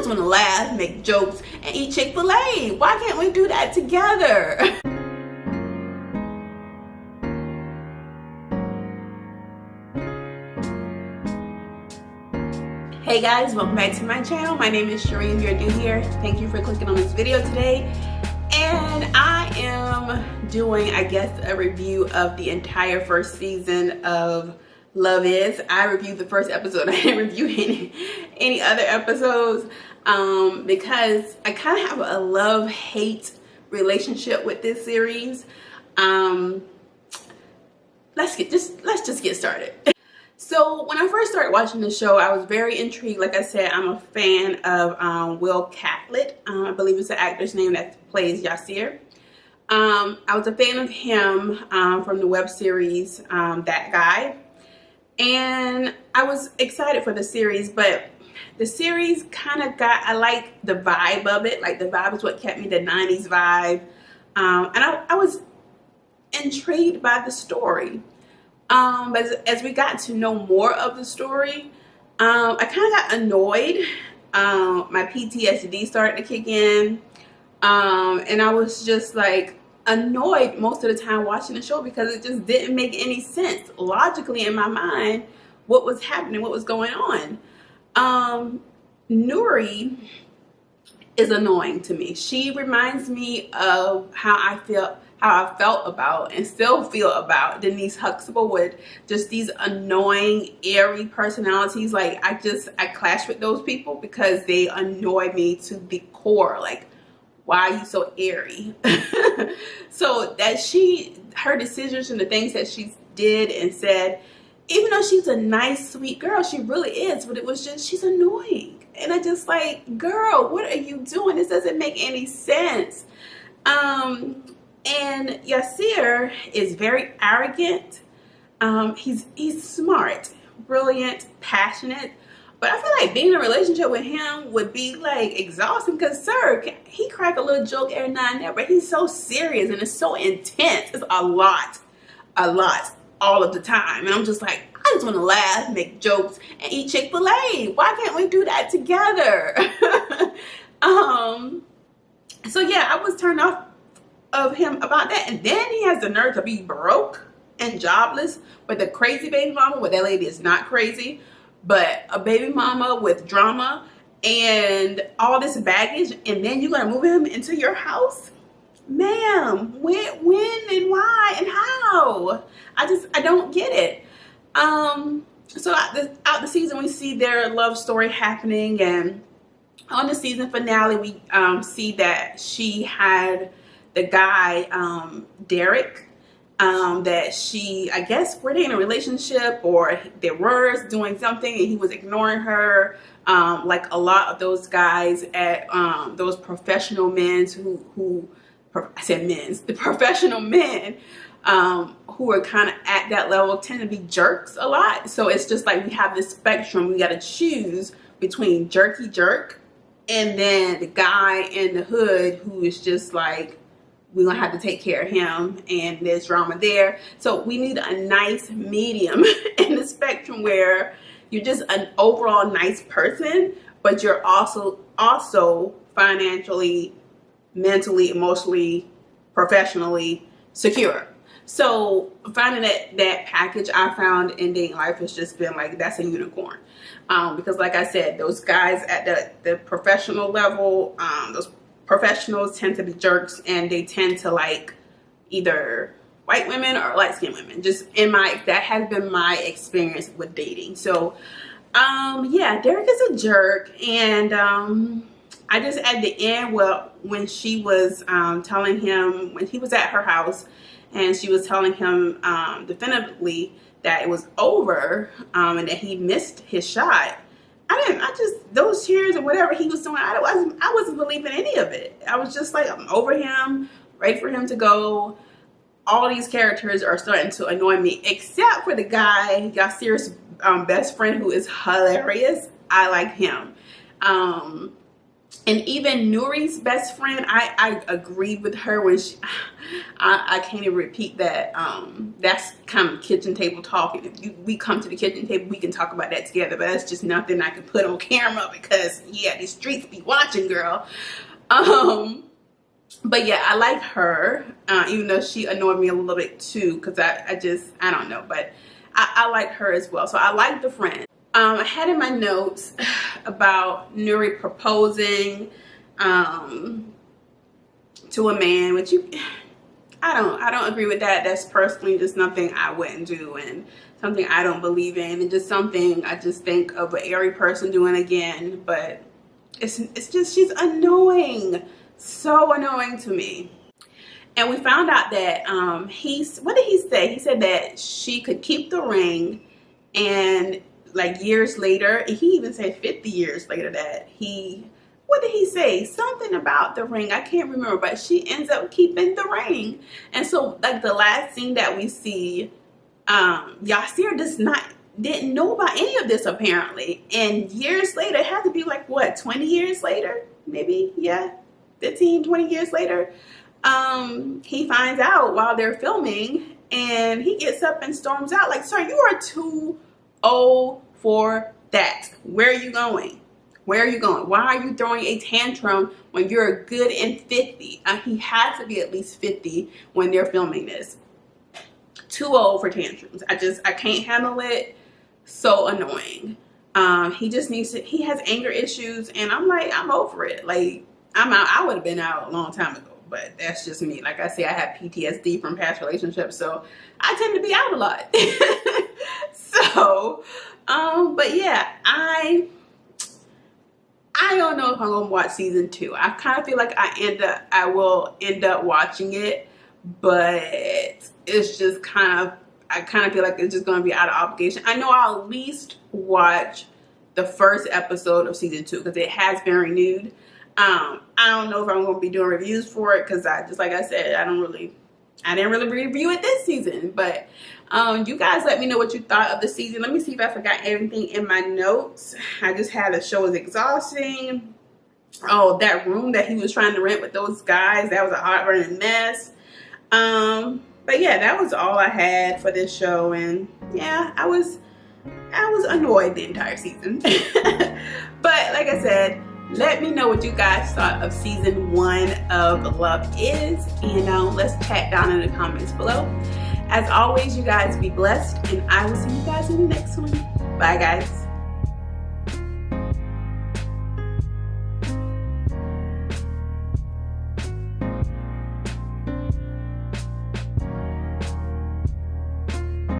just want to laugh, make jokes, and eat Chick-fil-A. Why can't we do that together? Hey guys, welcome back to my channel. My name is Shereen. If you're new here, thank you for clicking on this video today. And I am doing, I guess, a review of the entire first season of Love Is. I reviewed the first episode. I didn't review any other episodes because I kind of have a love-hate relationship with this series. Let's just get started. So when I first started watching the show, I was very intrigued. Like I said, I'm a fan of Will Catlett. I believe it's the actor's name that plays Yasir. I was a fan of him from the web series That Guy. And I was excited for the series, but the series kind of I like the vibe of it. Like the vibe is what kept me, the 90s vibe. And I was intrigued by the story. But as we got to know more of the story, I kind of got annoyed. My PTSD started to kick in. And I was just like annoyed most of the time watching the show because it just didn't make any sense logically in my mind what was happening, what was going on. Nuri is annoying to me. She reminds me of how I felt about and still feel about Denise Huxtable, with just these annoying, airy personalities. Like I clash with those people because they annoy me to the core. Like, why are you so airy? So that her decisions and the things that she did and said, even though she's a nice, sweet girl, she really is, but it was just, she's annoying. And I just like, girl, what are you doing? This doesn't make any sense. And Yasir is very arrogant. He's smart, brilliant, passionate. But I feel like being in a relationship with him would be like exhausting because, sir, he crack a little joke every now and then, but he's so serious and it's so intense. It's a lot, all of the time. And I'm just like, I just want to laugh, make jokes, and eat Chick-fil-A. Why can't we do that together? So yeah, I was turned off of him about that. And then he has the nerve to be broke and jobless with a crazy baby mama. Well, that lady is not crazy, but a baby mama with drama and all this baggage, and then you're gonna move him into your house? Ma'am, when and why and how? I don't get it. So out the season, we see their love story happening, and on the season finale, we see that she had the guy, Derek, that I guess were they in a relationship or they were doing something and he was ignoring her, like a lot of those guys at those professional men the professional men who are kind of at that level tend to be jerks a lot. So it's just like we have this spectrum. We got to choose between jerky jerk and then the guy in the hood who is just like, we're gonna have to take care of him and there's drama there. So we need a nice medium in the spectrum where you're just an overall nice person, but you're also financially, mentally, emotionally, professionally secure. So finding that package I found in dating life has just been like, that's a unicorn. Because like I said, those guys at the professional level, those professionals tend to be jerks, and they tend to like either white women or light-skinned women. Just that has been my experience with dating. So yeah, Derek is a jerk. And I just at the end, well, when she was telling him, when he was at her house and she was telling him definitively that it was over and that he missed his shot, those tears and whatever he was doing, I wasn't believing any of it. I was just like, I'm over him, ready for him to go. All these characters are starting to annoy me, except for the guy, Yasir's best friend, who is hilarious. I like him. And even Nuri's best friend, I agreed with her when I can't even repeat that. That's kind of kitchen table talk. If we come to the kitchen table, we can talk about that together. But that's just nothing I can put on camera because, yeah, these streets be watching, girl. But yeah, I like her, even though she annoyed me a little bit too, because I don't know. But I like her as well. So I like the friend. I had in my notes about Nuri proposing to a man, which I don't agree with that. That's personally just nothing I wouldn't do, and something I don't believe in, and just something I just think of an airy person doing again. But it's just, she's annoying, so annoying to me. And we found out that what did he say? He said that she could keep the ring, and like years later, he even said 50 years later that what did he say? Something about the ring. I can't remember, but she ends up keeping the ring. And so like the last scene that we see, Yasir didn't know about any of this apparently. And years later, it had to be like what, 20 years later? Maybe, yeah, 15, 20 years later. He finds out while they're filming, and he gets up and storms out like, sir, you are too old for that. Where are you going? Where are you going? Why are you throwing a tantrum when you're a good and 50? He has to be at least 50 when they're filming this. Too old for tantrums. I can't handle it. So annoying. He just needs to, he has anger issues, and I'm like, I'm over it. Like, I'm out. I would have been out a long time ago. But that's just me. Like I say, I have PTSD from past relationships, so I tend to be out a lot. So, but yeah, I don't know if I'm gonna watch season 2. I kind of feel like I will end up watching it, but it's just I kind of feel like it's just gonna be out of obligation. I know I'll at least watch the first episode of season 2 because it has been renewed. I don't know if I'm going to be doing reviews for it because just like I said, I didn't really review it this season. But you guys let me know what you thought of the season. Let me see if I forgot anything in my notes. I just had the show was exhausting. Oh, that room that he was trying to rent with those guys, that was a heart-burning mess. But yeah, that was all I had for this show, and yeah, I was annoyed the entire season. But like I said, let me know what you guys thought of season 1 of Love Is, and let's chat down in the comments below. As always, you guys be blessed, and I will see you guys in the next one. Bye, guys.